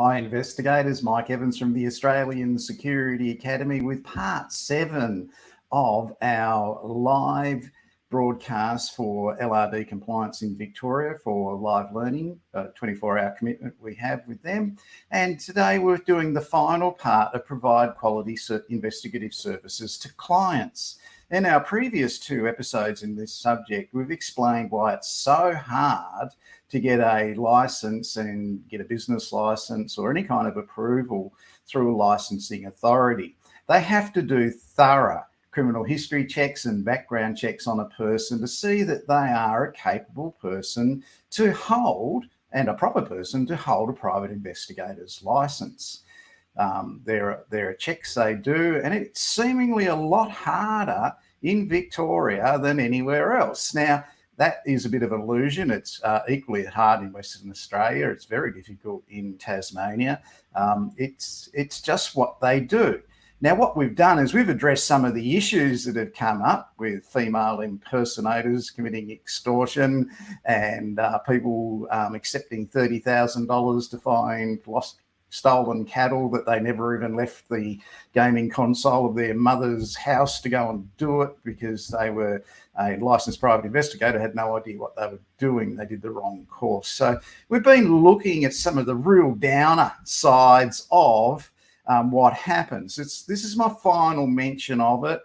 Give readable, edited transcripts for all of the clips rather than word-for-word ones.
Hi investigators, Mike Evans from the Australian Security Academy with part 7 of our live broadcast for LRD compliance in Victoria for live learning, 24-hour commitment we have with them. And today we're doing the final part of provide quality investigative services to clients. In our previous 2 episodes in this subject, we've explained why it's so hard to get a license and get a business license or any kind of approval through a licensing authority. They have to do thorough criminal history checks and background checks on a person to see that they are a capable person to hold, and a proper person to hold, a private investigator's license. There are checks they do, and it's seemingly a lot harder in Victoria than anywhere else. Now, that is a bit of an illusion. It's equally hard in Western Australia. It's very difficult in Tasmania. It's just what they do. Now, what we've done is we've addressed some of the issues that have come up with female impersonators committing extortion and people accepting $30,000 to find stolen cattle that they never even left the gaming console of their mother's house to go and do it because they were a licensed private investigator, had no idea what they were doing. They did the wrong course. So we've been looking at some of the real downer sides of what happens. This is my final mention of it.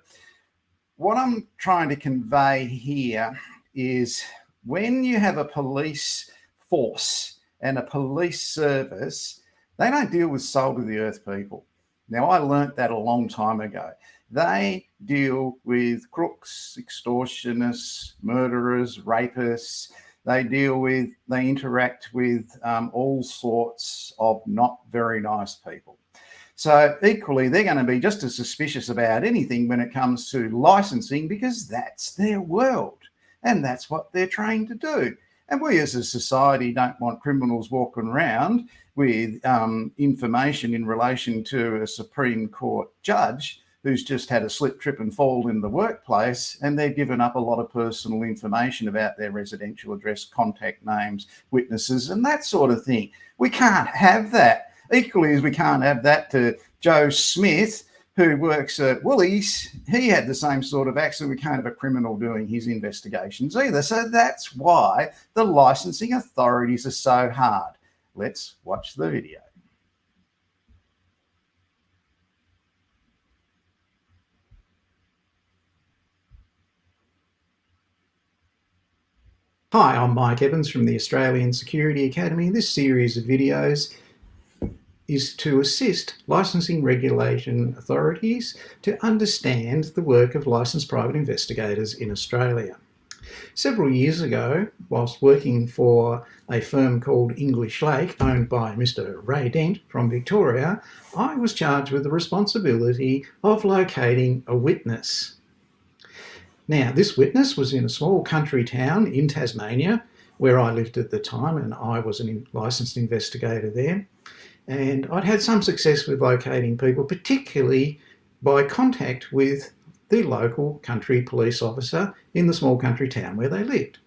What I'm trying to convey here is when you have a police force and a police service, they don't deal with soul to the earth people. Now, I learnt that a long time ago. They deal with crooks, extortionists, murderers, rapists. They interact with all sorts of not very nice people. So equally, they're going to be just as suspicious about anything when it comes to licensing because that's their world and that's what they're trained to do. And we as a society don't want criminals walking around with information in relation to a Supreme Court judge who's just had a slip, trip and fall in the workplace, and they've given up a lot of personal information about their residential address, contact names, witnesses, and that sort of thing. We can't have that. Equally as we can't have that to Joe Smith, who works at Woolies. He had the same sort of accident. We can't have a criminal doing his investigations either. So that's why the licensing authorities are so hard. Let's watch the video. Hi, I'm Mike Evans from the Australian Security Academy. This series of videos is to assist licensing regulation authorities to understand the work of licensed private investigators in Australia. Several years ago, whilst working for a firm called English Lake, owned by Mr. Ray Dent from Victoria, I was charged with the responsibility of locating a witness. Now, this witness was in a small country town in Tasmania, where I lived at the time, and I was a licensed investigator there. And I'd had some success with locating people, particularly by contact with the local country police officer in the small country town where they lived.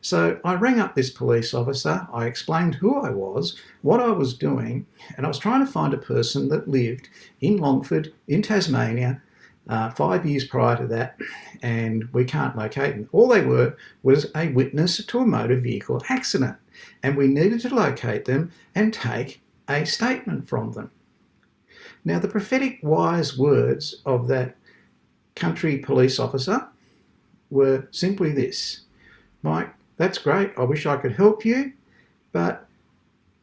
So I rang up this police officer, I explained who I was, what I was doing, and I was trying to find a person that lived in Longford, in Tasmania, 5 years prior to that, and we can't locate them. All they were was a witness to a motor vehicle accident, and we needed to locate them and take a statement from them. Now, the prophetic wise words of that country police officer were simply this: Mike, that's great, I wish I could help you, but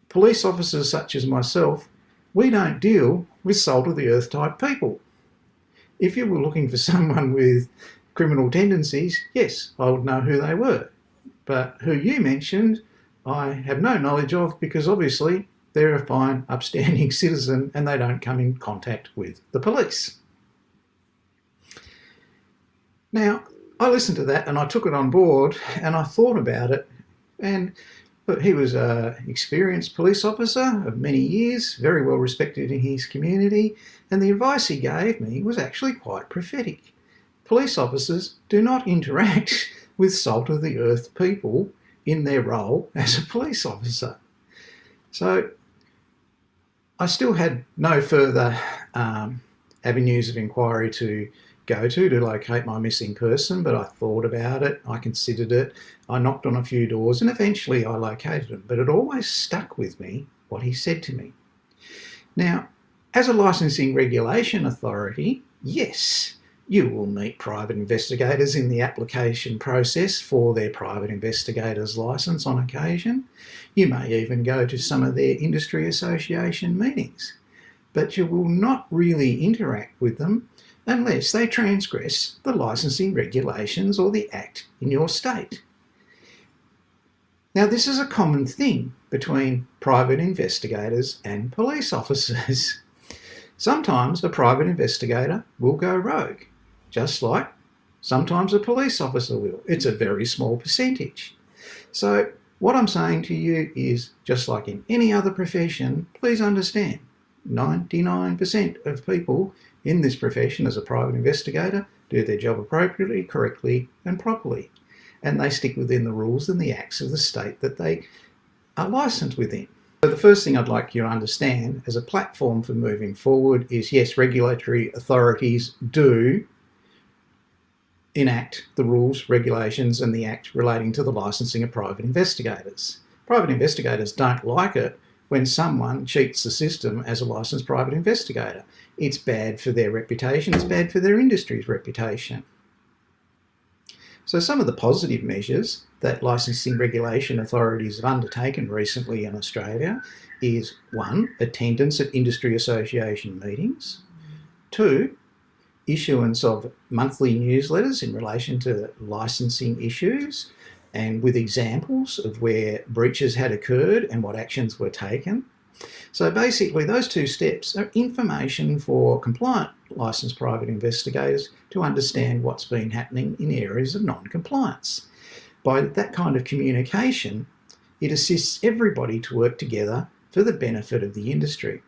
police officers such as myself, we don't deal with salt of the earth type people. If you were looking for someone with criminal tendencies, yes, I would know who they were. But who you mentioned, I have no knowledge of, because obviously they're a fine, upstanding citizen and they don't come in contact with the police. Now, I listened to that and I took it on board and I thought about it, and look, he was an experienced police officer of many years, very well respected in his community, and the advice he gave me was actually quite prophetic. Police officers do not interact with salt-of-the-earth people in their role as a police officer. So I still had no further avenues of inquiry to go to locate my missing person, but I thought about it, I considered it, I knocked on a few doors, and eventually I located him. But it always stuck with me what he said to me. Now, as a licensing regulation authority, yes, you will meet private investigators in the application process for their private investigator's licence on occasion. You may even go to some of their industry association meetings, but you will not really interact with them unless they transgress the licensing regulations or the Act in your state. Now, this is a common thing between private investigators and police officers. Sometimes a private investigator will go rogue, just like sometimes a police officer will. It's a very small percentage. So what I'm saying to you is, just like in any other profession, please understand, 99% of people in this profession as a private investigator do their job appropriately, correctly and properly, and they stick within the rules and the acts of the state that they are licensed within. So the first thing I'd like you to understand as a platform for moving forward is, yes, regulatory authorities do enact the rules, regulations and the act relating to the licensing of private investigators. Private investigators don't like it when someone cheats the system as a licensed private investigator. It's bad for their reputation, it's bad for their industry's reputation. So some of the positive measures that licensing regulation authorities have undertaken recently in Australia is 1, attendance at industry association meetings, 2, issuance of monthly newsletters in relation to licensing issues and with examples of where breaches had occurred and what actions were taken. So basically those 2 steps are information for compliant licensed private investigators to understand what's been happening in areas of non-compliance. By that kind of communication, it assists everybody to work together for the benefit of the industry.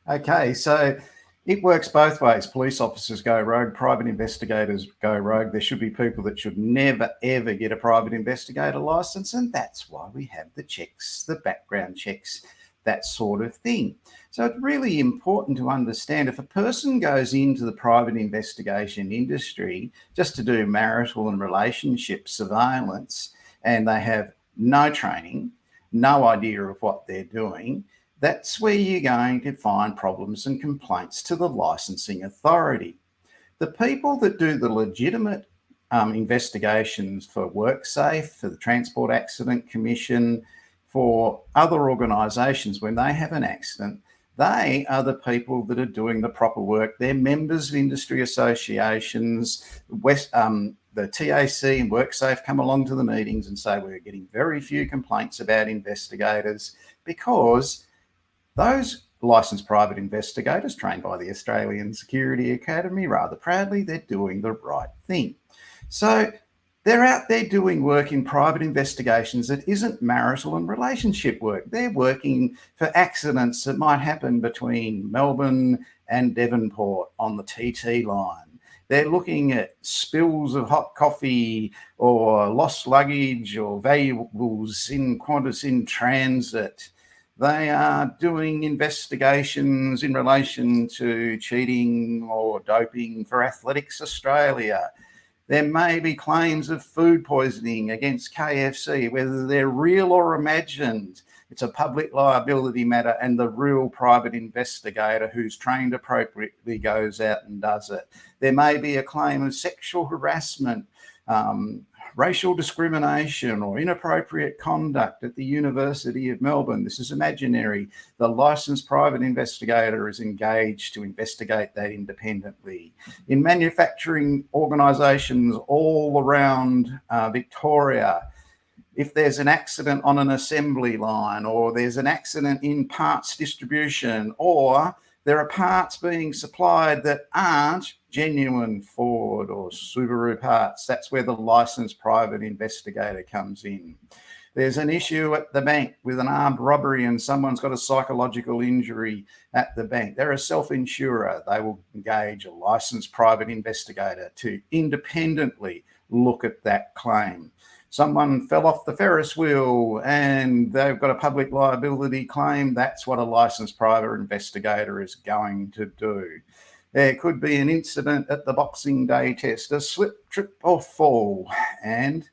Okay, so it works both ways. Police officers go rogue, private investigators go rogue. There should be people that should never, ever get a private investigator licence, and that's why we have the checks, the background checks, that sort of thing. So it's really important to understand, if a person goes into the private investigation industry just to do marital and relationship surveillance, and they have no training, no idea of what they're doing, that's where you're going to find problems and complaints to the licensing authority. The people that do the legitimate investigations for WorkSafe, for the Transport Accident Commission, for other organisations, when they have an accident, they are the people that are doing the proper work. They're members of industry associations. The TAC and WorkSafe come along to the meetings and say, we're getting very few complaints about investigators, because those licensed private investigators trained by the Australian Security Academy, rather proudly, they're doing the right thing. So they're out there doing work in private investigations that isn't marital and relationship work. They're working for accidents that might happen between Melbourne and Devonport on the TT line. They're looking at spills of hot coffee or lost luggage or valuables in Qantas in transit. They are doing investigations in relation to cheating or doping for Athletics Australia. There may be claims of food poisoning against KFC, whether they're real or imagined. It's a public liability matter, and the real private investigator who's trained appropriately goes out and does it. There may be a claim of sexual harassment racial discrimination or inappropriate conduct at the University of Melbourne. This is imaginary. The licensed private investigator is engaged to investigate that independently. In manufacturing organisations all around Victoria, if there's an accident on an assembly line, or there's an accident in parts distribution, or there are parts being supplied that aren't genuine Ford or Subaru parts, that's where the licensed private investigator comes in. There's an issue at the bank with an armed robbery and someone's got a psychological injury at the bank. They're a self-insurer. They will engage a licensed private investigator to independently look at that claim. Someone fell off the Ferris wheel and they've got a public liability claim. That's what a licensed private investigator is going to do. There could be an incident at the Boxing Day test, a slip, trip or fall, and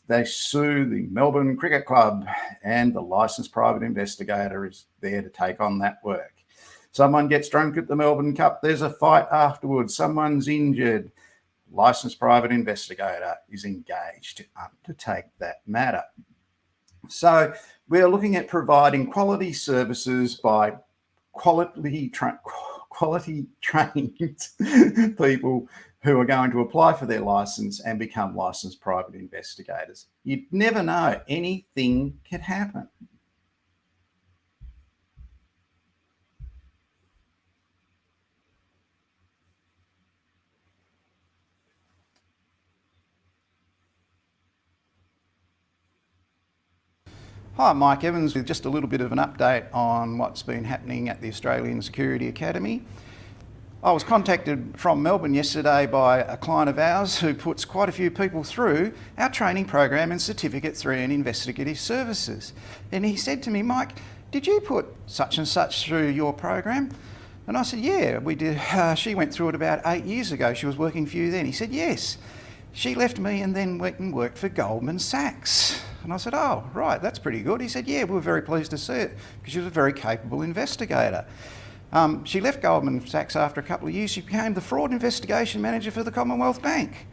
they sue the Melbourne Cricket Club, and the licensed private investigator is there to take on that work. Someone gets drunk at the Melbourne Cup, there's a fight afterwards, someone's injured. Licensed private investigator is engaged to undertake that matter. So we're looking at providing quality services by quality trained people who are going to apply for their license and become licensed private investigators. You'd never know, anything could happen. Hi, Mike Evans with just a little bit of an update on what's been happening at the Australian Security Academy. I was contacted from Melbourne yesterday by a client of ours who puts quite a few people through our training program in Certificate III in Investigative Services. And he said to me, Mike, did you put such and such through your program? And I said, yeah, we did. She went through it about 8 years ago. She was working for you then. He said, yes. She left me and then went and worked for Goldman Sachs. And I said, oh, right, that's pretty good. He said, yeah, we were very pleased to see it because she was a very capable investigator. She left Goldman Sachs after a couple of years. She became the fraud investigation manager for the Commonwealth Bank.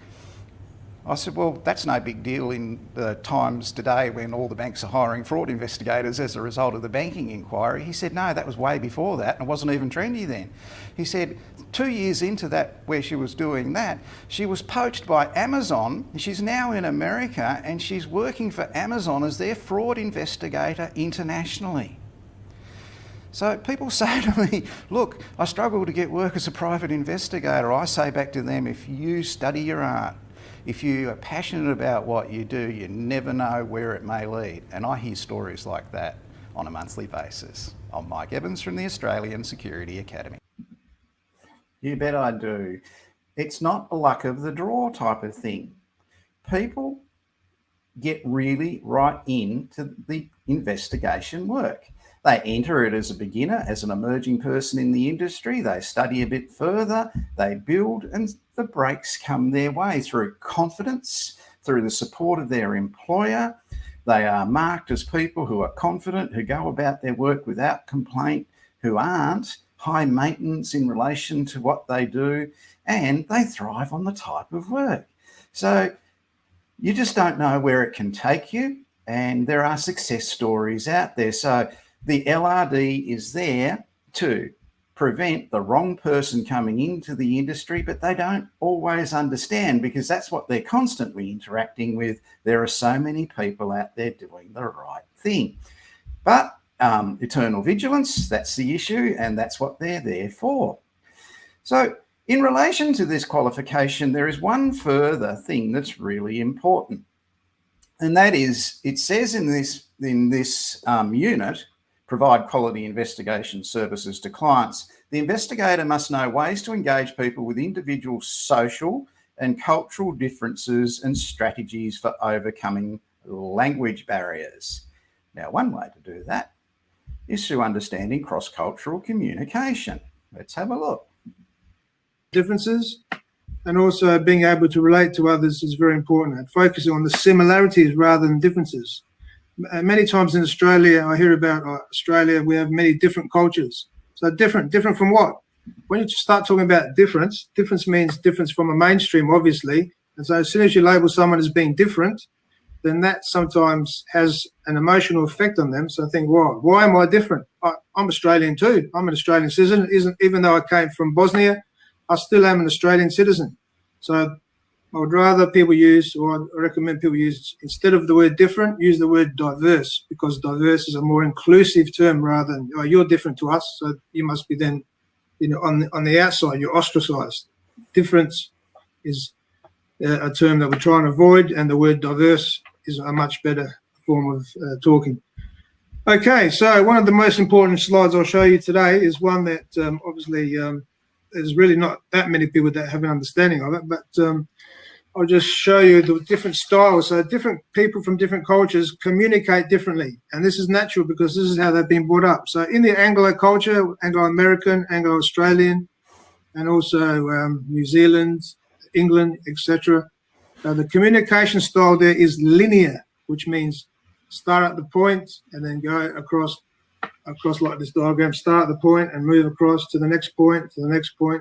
I said, well, that's no big deal in the times today when all the banks are hiring fraud investigators as a result of the banking inquiry. He said, no, that was way before that and it wasn't even trendy then. He said, 2 years into that, where she was doing that, she was poached by Amazon. She's now in America and she's working for Amazon as their fraud investigator internationally. So people say to me, look, I struggle to get work as a private investigator. I say back to them, if you study your art, if you are passionate about what you do, you never know where it may lead. And I hear stories like that on a monthly basis. I'm Mike Evans from the Australian Security Academy. You bet I do. It's not a luck of the draw type of thing. People get really right into the investigation work. They enter it as a beginner, as an emerging person in the industry. They study a bit further, they build, and the breaks come their way through confidence, through the support of their employer. They are marked as people who are confident, who go about their work without complaint, who aren't high maintenance in relation to what they do, and they thrive on the type of work. So you just don't know where it can take you, and there are success stories out there. So the LRD is there to prevent the wrong person coming into the industry, but they don't always understand because that's what they're constantly interacting with. There are so many people out there doing the right thing. But eternal vigilance, that's the issue, and that's what they're there for. So in relation to this qualification, there is one further thing that's really important. And that is, it says in this unit, provide quality investigation services to clients. The investigator must know ways to engage people with individual social and cultural differences and strategies for overcoming language barriers. Now, one way to do that is through understanding cross-cultural communication. Let's have a look. Differences, and also being able to relate to others is very important, and focusing on the similarities rather than differences. Many times in Australia, I hear about Australia, we have many different cultures. So different from what? When you start talking about difference means difference from a mainstream, obviously, And so as soon as you label someone as being different, then that sometimes has an emotional effect on them. So I think, why am I different? I'm Australian too. I'm an Australian citizen. Even though I came from Bosnia, I still am an Australian citizen. So I would rather people use, or I recommend people use, instead of the word different, use the word diverse, because diverse is a more inclusive term rather than, oh, you're different to us, so you must be then, on the outside, you're ostracized. Difference is a term that we're trying to avoid, and the word diverse is a much better form of talking. Okay, so one of the most important slides I'll show you today is one that obviously there's really not that many people that have an understanding of it, but I'll just show you the different styles. So different people from different cultures communicate differently, and this is natural because this is how they've been brought up. So in the Anglo culture, Anglo-American, Anglo-Australian, and also New Zealand, England, etc. The communication style there is linear, which means start at the point and then go across like this diagram, start at the point and move across to the next point,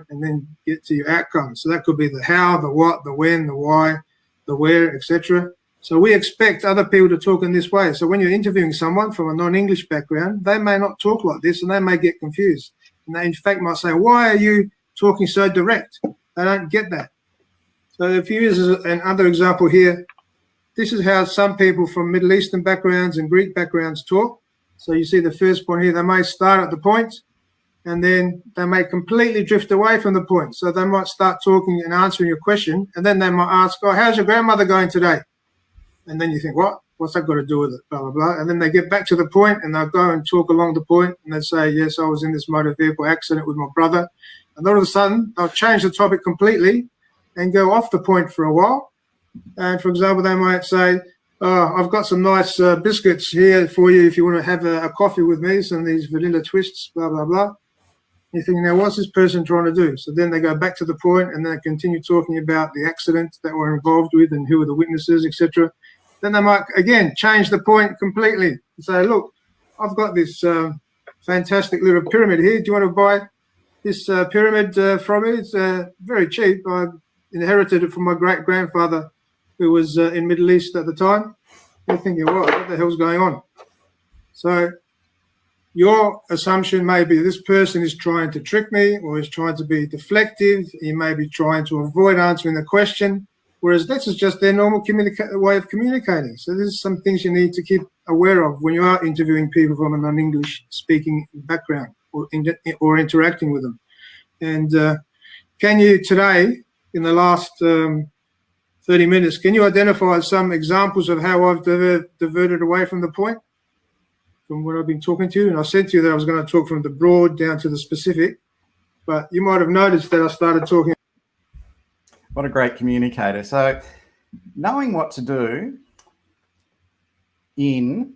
and then get to your outcome. So that could be the how, the what, the when, the why, the where, etc. So we expect other people to talk in this way. So when you're interviewing someone from a non-English background, they may not talk like this and they may get confused. And they in fact might say, why are you talking so direct? They don't get that. So if you use another example here, this is how some people from Middle Eastern backgrounds and Greek backgrounds talk. So you see the first point here, they may start at the point and then they may completely drift away from the point. So they might start talking and answering your question, and then they might ask, oh, how's your grandmother going today? And then you think, what? What's that got to do with it? Blah, blah, blah. And then they get back to the point and they'll go and talk along the point and they say, yes, I was in this motor vehicle accident with my brother. And all of a sudden, they'll change the topic completely and go off the point for a while. And for example, they might say, oh, I've got some nice biscuits here for you if you want to have a coffee with me, some of these vanilla twists, blah, blah, blah. You're thinking, now what's this person trying to do? So then they go back to the point and they continue talking about the accident that we're involved with and who are the witnesses, etc. Then they might, again, change the point completely and say, look, I've got this fantastic little pyramid here. Do you want to buy this pyramid from me? It's very cheap. I inherited it from my great-grandfather who was in Middle East at the time. You're thinking, what the hell's going on? So your assumption may be this person is trying to trick me or is trying to be deflective. He may be trying to avoid answering the question, whereas this is just their normal way of communicating. So there's some things you need to keep aware of when you are interviewing people from a non-English speaking background or interacting with them. And can you today, in the last 30 minutes, can you identify some examples of how I've diverted away from the point, from what I've been talking to you? And I said to you that I was going to talk from the broad down to the specific, but you might have noticed that I started talking. What a great communicator. So knowing what to do in,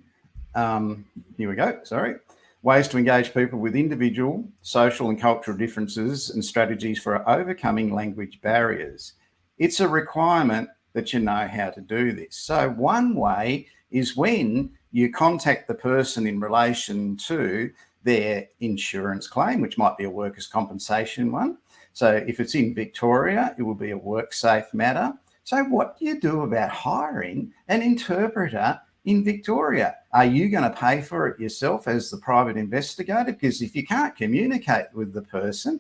here we go, sorry, ways to engage people with individual, social and cultural differences and strategies for overcoming language barriers. It's a requirement that you know how to do this. So one way is when you contact the person in relation to their insurance claim, which might be a workers' compensation one. So if it's in Victoria, it will be a WorkSafe matter. So what do you do about hiring an interpreter in Victoria? Are you going to pay for it yourself as the private investigator? Because if you can't communicate with the person,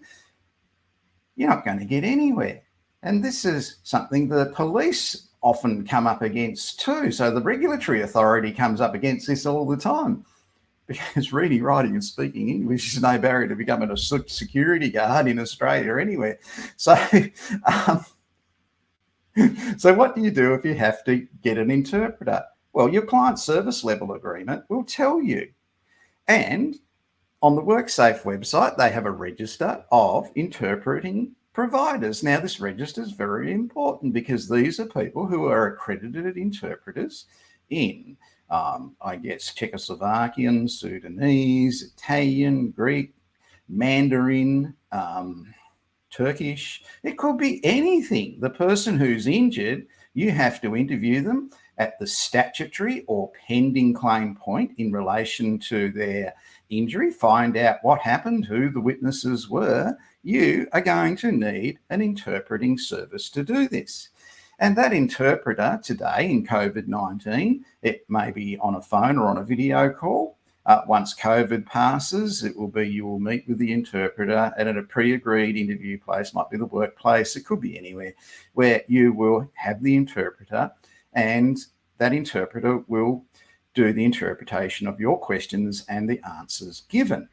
you're not going to get anywhere. And this is something the police often come up against too. So the regulatory authority comes up against this all the time, because reading, writing and speaking English is no barrier to becoming a security guard in Australia anywhere. So, so what do you do if you have to get an interpreter? Well, your client service level agreement will tell you. And on the WorkSafe website, they have a register of interpreting providers. Now, this register is very important because these are people who are accredited interpreters in, I guess, Czechoslovakian, Sudanese, Italian, Greek, Mandarin, Turkish. It could be anything. The person who's injured, you have to interview them at the statutory or pending claim point in relation to their injury, find out what happened, who the witnesses were. You are going to need an interpreting service to do this. And that interpreter today in COVID-19, it may be on a phone or on a video call. Once COVID passes, it will be you will meet with the interpreter and at a pre-agreed interview place, might be the workplace, it could be anywhere, where you will have the interpreter, and that interpreter will do the interpretation of your questions and the answers given.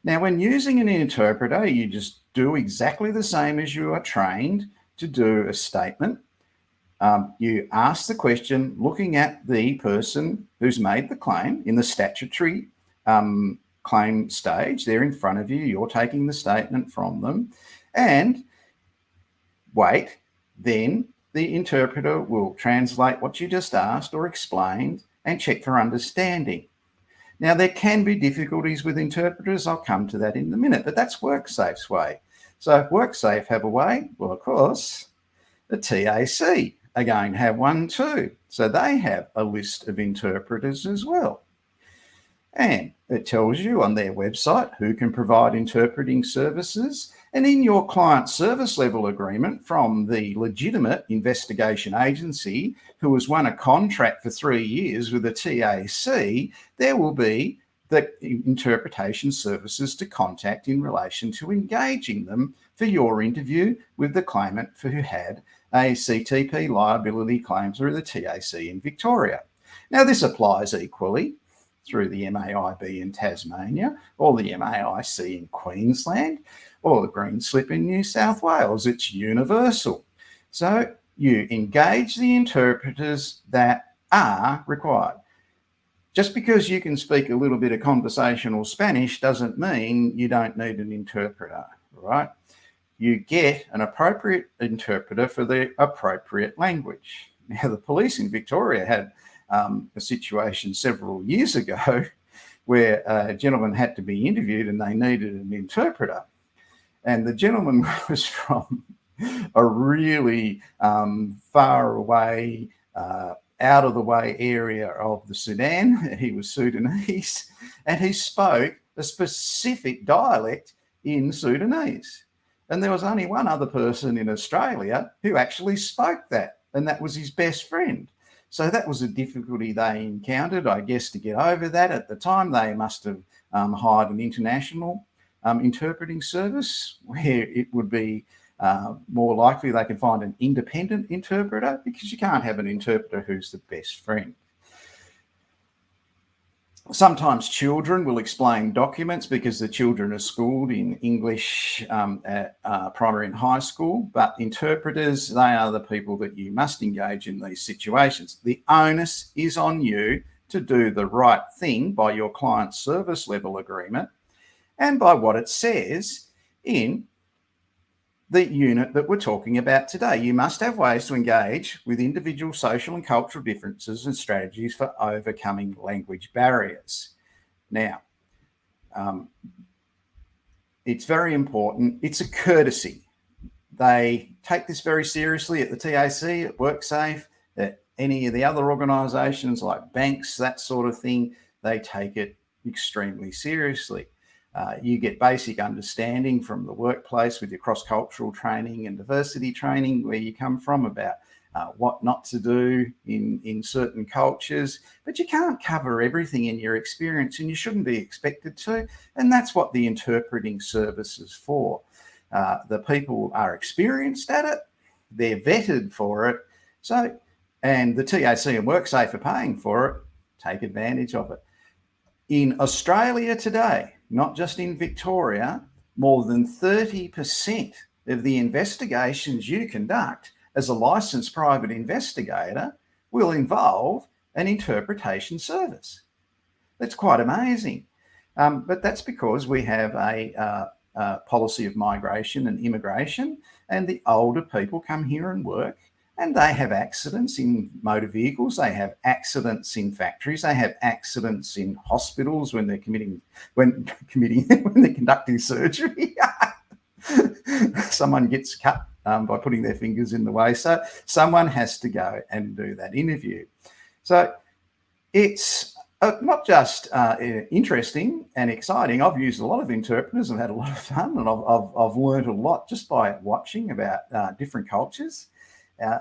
Now, when using an interpreter, you just do exactly the same as you are trained to do a statement. You ask the question looking at the person who's made the claim in the statutory claim stage. They're in front of you, you're taking the statement from them, and wait, then the interpreter will translate what you just asked or explained and check for understanding. Now, there can be difficulties with interpreters. I'll come to that in a minute, but that's WorkSafe's way. So if WorkSafe have a way, well, of course, the TAC are going to have one too. So they have a list of interpreters as well. And it tells you on their website who can provide interpreting services. And in your client service level agreement from the legitimate investigation agency who has won a contract for 3 years with the TAC, there will be the interpretation services to contact in relation to engaging them for your interview with the claimant who had a CTP liability claim through the TAC in Victoria. Now, this applies equally through the MAIB in Tasmania, or the MAIC in Queensland, or the Green Slip in New South Wales. It's universal. So you engage the interpreters that are required. Just because you can speak a little bit of conversational Spanish doesn't mean you don't need an interpreter, right? You get an appropriate interpreter for the appropriate language. Now, the police in Victoria had a situation several years ago where a gentleman had to be interviewed and they needed an interpreter. And the gentleman was from a really far away, out of the way area of the Sudan. He was Sudanese, and he spoke a specific dialect in Sudanese. And there was only one other person in Australia who actually spoke that, and that was his best friend. So that was a difficulty they encountered, I guess, to get over that. At the time, they must have hired an international interpreting service where it would be more likely they could find an independent interpreter, because you can't have an interpreter who's the best friend. Sometimes children will explain documents because the children are schooled in English at primary and high school, but interpreters, they are the people that you must engage in these situations. The onus is on you to do the right thing by your client service level agreement and by what it says in the unit that we're talking about today. You must have ways to engage with individual social and cultural differences and strategies for overcoming language barriers. Now, it's very important. It's a courtesy. They take this very seriously at the TAC, at WorkSafe, at any of the other organisations like banks, that sort of thing. They take it extremely seriously. You get basic understanding from the workplace with your cross-cultural training and diversity training where you come from about what not to do in certain cultures, but you can't cover everything in your experience and you shouldn't be expected to. And that's what the interpreting service is for. The people are experienced at it, they're vetted for it, and the TAC and WorkSafe are paying for it. Take advantage of it. In Australia today, not just in Victoria, more than 30% of the investigations you conduct as a licensed private investigator will involve an interpretation service. That's quite amazing. But that's because we have a policy of migration and immigration, and the older people come here and work, and they have accidents in motor vehicles, they have accidents in factories, they have accidents in hospitals when they're when they're conducting surgery. Someone gets cut by putting their fingers in the way. So someone has to go and do that interview. So it's not just interesting and exciting. I've used a lot of interpreters and had a lot of fun, and I've learned a lot just by watching about different cultures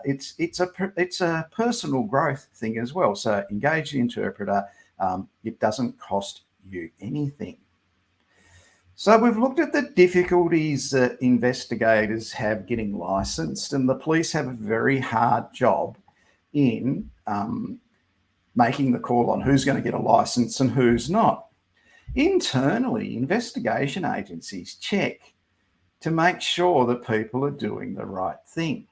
It's a personal growth thing as well. So engage the interpreter. It doesn't cost you anything. So we've looked at the difficulties that investigators have getting licensed, and the police have a very hard job in making the call on who's going to get a license and who's not. Internally, investigation agencies check to make sure that people are doing the right thing.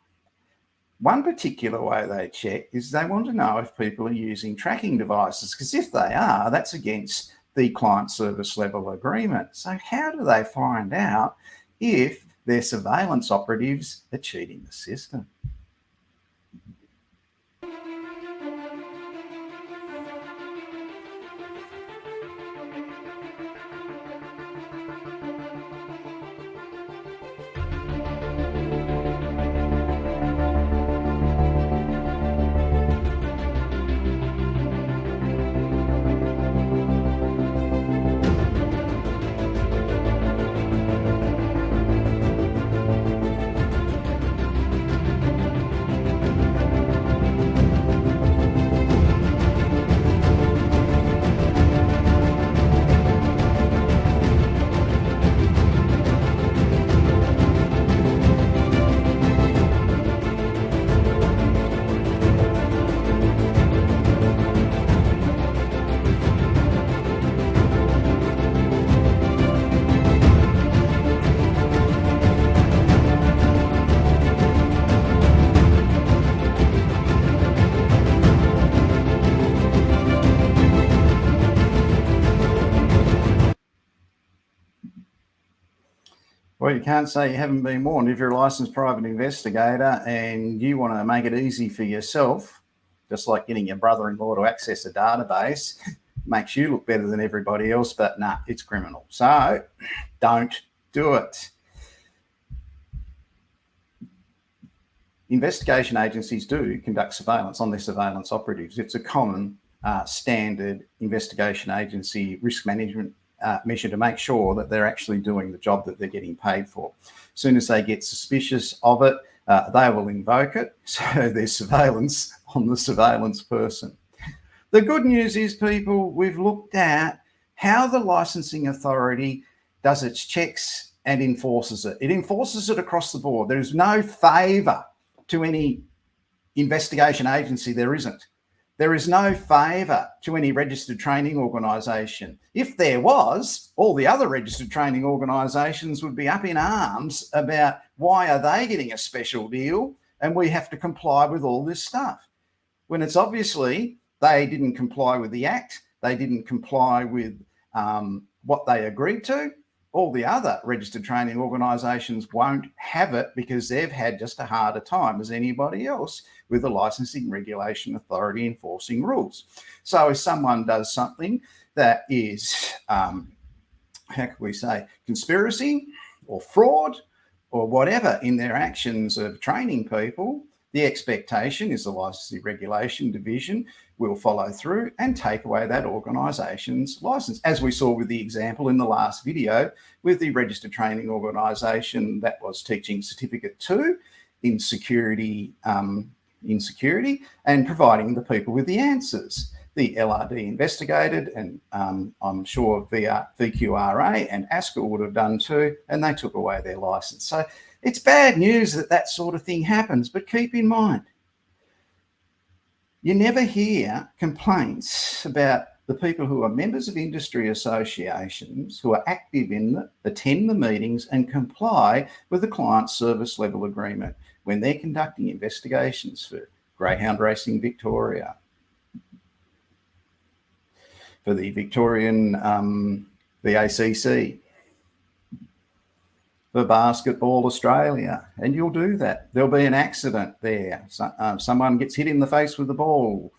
One particular way they check is they want to know if people are using tracking devices, because if they are, that's against the client service level agreement. So how do they find out if their surveillance operatives are cheating the system? Well, you can't say you haven't been warned. If you're a licensed private investigator and you want to make it easy for yourself, just like getting your brother-in-law to access a database, makes you look better than everybody else, but nah, it's criminal. So don't do it. Investigation agencies do conduct surveillance on their surveillance operatives. It's a common standard investigation agency risk management measure to make sure that they're actually doing the job that they're getting paid for. As soon as they get suspicious of it, they will invoke it. So there's surveillance on the surveillance person. The good news is, people, we've looked at how the licensing authority does its checks and enforces it. It enforces it across the board. There is no favour to any investigation agency. There isn't. There is no favour to any registered training organisation. If there was, all the other registered training organisations would be up in arms about why are they getting a special deal and we have to comply with all this stuff. When it's obviously they didn't comply with the Act, they didn't comply with what they agreed to. All the other registered training organisations won't have it because they've had just a harder time as anybody else with the licensing regulation authority enforcing rules. So if someone does something that is, how can we say, conspiracy or fraud or whatever in their actions of training people, the expectation is the licensing regulation division will follow through and take away that organisation's licence, as we saw with the example in the last video with the registered training organisation that was teaching Certificate II in security, and providing the people with the answers. The LRD investigated, and I'm sure VQRA and ASCA would have done too, and they took away their licence. So it's bad news that that sort of thing happens, but keep in mind, you never hear complaints about the people who are members of industry associations who are active in attend the meetings and comply with the client service level agreement when they're conducting investigations for Greyhound Racing Victoria, for the Victorian VACC, for Basketball Australia, and you'll do that. There'll be an accident there. Someone gets hit in the face with the ball.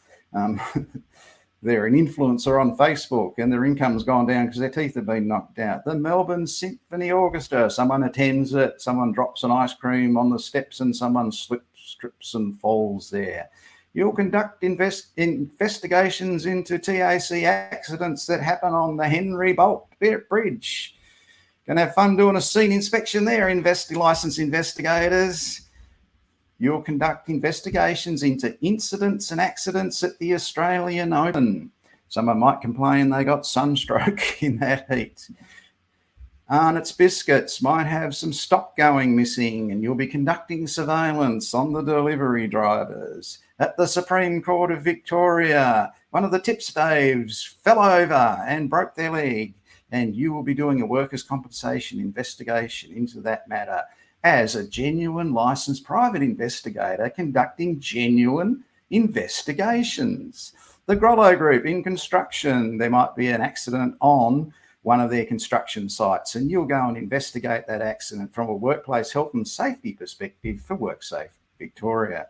They're an influencer on Facebook and their income's gone down because their teeth have been knocked out. The Melbourne Symphony Orchestra, someone attends it, someone drops an ice cream on the steps and someone slips, trips and falls there. You'll conduct investigations into TAC accidents that happen on the Henry Bolt Bridge. Gonna have fun doing a scene inspection there, licensed investigators. You'll conduct investigations into incidents and accidents at the Australian Open. Someone might complain they got sunstroke in that heat. Arnott's Biscuits might have some stock going missing, and you'll be conducting surveillance on the delivery drivers. At the Supreme Court of Victoria, one of the tipstaves fell over and broke their leg, and you will be doing a workers' compensation investigation into that matter as a genuine licensed private investigator conducting genuine investigations. The Grollo Group in construction, there might be an accident on one of their construction sites, and you'll go and investigate that accident from a workplace health and safety perspective for WorkSafe Victoria.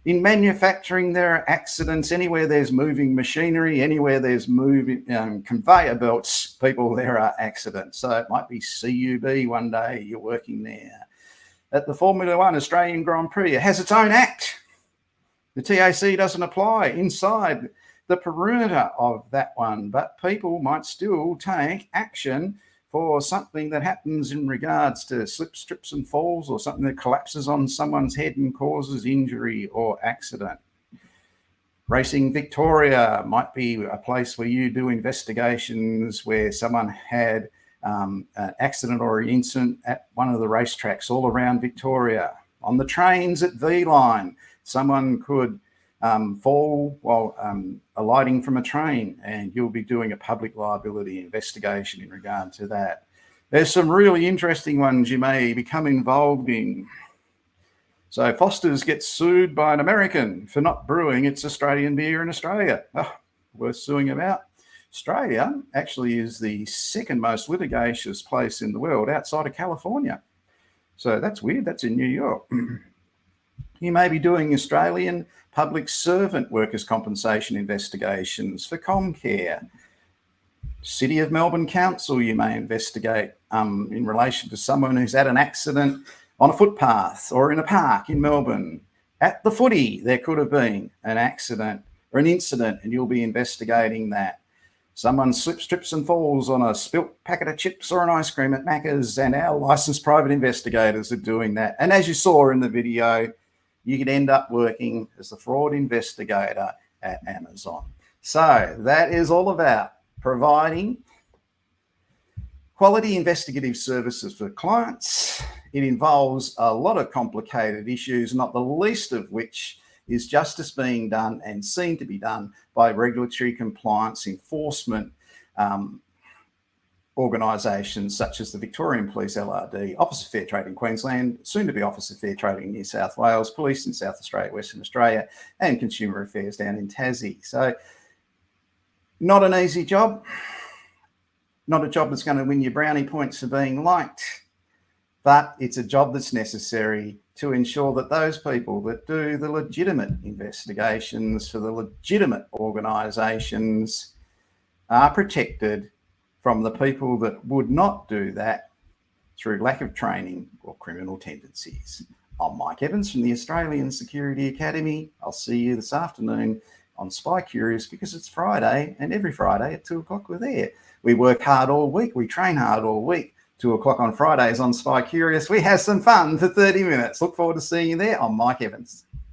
In manufacturing, there are accidents anywhere there's moving machinery, anywhere there's moving conveyor belts, people, there are accidents. So it might be CUB one day you're working there. At the Formula One Australian Grand Prix, it has its own act. The TAC doesn't apply inside the perimeter of that one, but people might still take action for something that happens in regards to slips, trips and falls, or something that collapses on someone's head and causes injury or accident. Racing Victoria might be a place where you do investigations where someone had an accident or an incident at one of the racetracks all around Victoria. On the trains at V-Line, someone could fall while alighting from a train, and you'll be doing a public liability investigation in regard to that. There's some really interesting ones you may become involved in. So Foster's gets sued by an American for not brewing its Australian beer in Australia. Oh, worth suing about. Australia actually is the second most litigious place in the world outside of California. So that's weird. That's in New York. You may be doing Australian public servant workers' compensation investigations for Comcare. City of Melbourne Council, you may investigate in relation to someone who's had an accident on a footpath or in a park in Melbourne. At the footy, there could have been an accident or an incident, and you'll be investigating that. Someone slips, trips and falls on a spilt packet of chips or an ice cream at Macca's, and our licensed private investigators are doing that. And as you saw in the video, you could end up working as the fraud investigator at Amazon. So that is all about providing quality investigative services for clients. It involves a lot of complicated issues, not the least of which is justice being done and seen to be done by regulatory compliance enforcement organisations such as the Victorian Police LRD, Office of Fair Trading Queensland, soon to be Office of Fair Trading New South Wales, Police in South Australia, Western Australia, and Consumer Affairs down in Tassie. So not an easy job, not a job that's going to win you brownie points for being liked, but it's a job that's necessary to ensure that those people that do the legitimate investigations for the legitimate organisations are protected from the people that would not do that through lack of training or criminal tendencies. I'm Mike Evans from the Australian Security Academy. I'll see you this afternoon on Spy Curious because it's Friday, and every Friday at 2 o'clock we're there. We work hard all week. We train hard all week. 2 o'clock on Fridays on Spy Curious. We have some fun for 30 minutes. Look forward to seeing you there. I'm Mike Evans.